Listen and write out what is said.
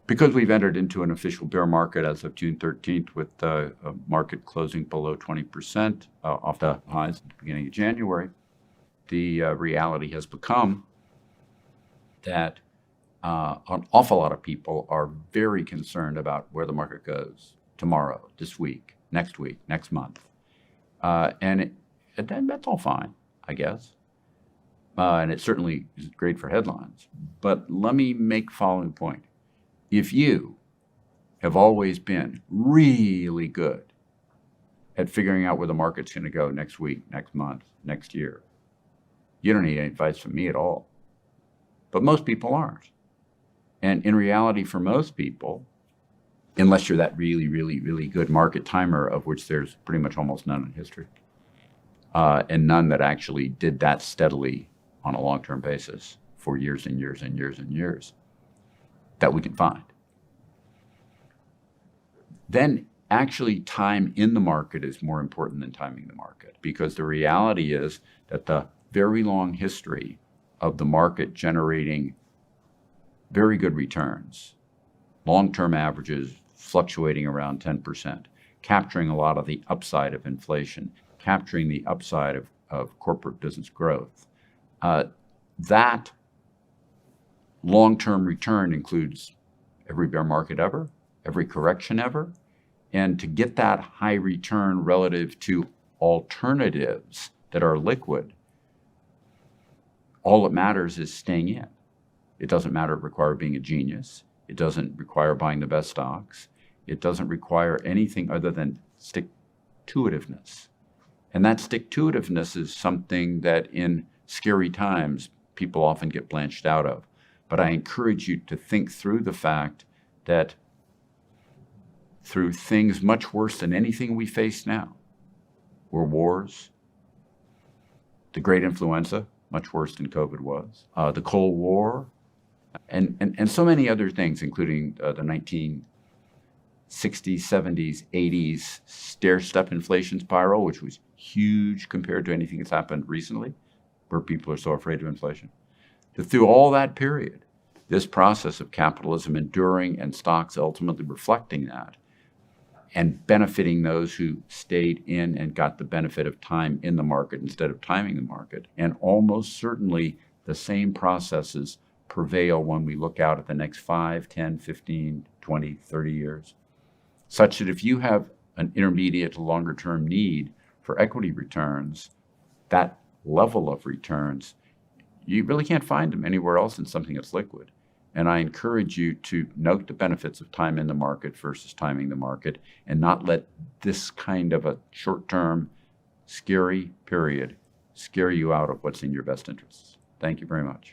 Because we've entered into an official bear market as of June 13th with the market closing below 20% off the highs at the beginning of January, the reality has become that an awful lot of people are very concerned about where the market goes tomorrow, this week, next month. And that's all fine, I guess. And it certainly is great for headlines. But let me make the following point. If you have always been really good at figuring out where the market's going to go next week, next month, next year, you don't need any advice from me at all. But most people aren't. And in reality, for most people, unless you're that really, really, really good market timer, of which there's pretty much almost none in history, and none that actually did that steadily on a long-term basis for years and years and years and years, that we can find, then actually time in the market is more important than timing the market, because the reality is that the very long history of the market generating very good returns, long-term averages fluctuating around 10%, capturing a lot of the upside of inflation, capturing the upside of corporate business growth, that long-term return includes every bear market ever, every correction ever. And to get that high return relative to alternatives that are liquid, all that matters is staying in. It doesn't require being a genius. It doesn't require buying the best stocks. It doesn't require anything other than stick-to-itiveness. And that stick-to-itiveness is something that in scary times people often get blanched out of. But I encourage you to think through the fact that through things much worse than anything we face now, wars, the great influenza, much worse than COVID was, the Cold War, and so many other things, including the 1960s, 70s, 80s stair-step inflation spiral, which was huge compared to anything that's happened recently, where people are so afraid of inflation. Through all that period, this process of capitalism enduring and stocks ultimately reflecting that and benefiting those who stayed in and got the benefit of time in the market instead of timing the market. And almost certainly the same processes prevail when we look out at the next 5, 10, 15, 20, 30 years, such that if you have an intermediate to longer term need for equity returns, that level of returns, you really can't find them anywhere else in something that's liquid. And I encourage you to note the benefits of time in the market versus timing the market, and not let this kind of a short-term, scary period scare you out of what's in your best interests. Thank you very much.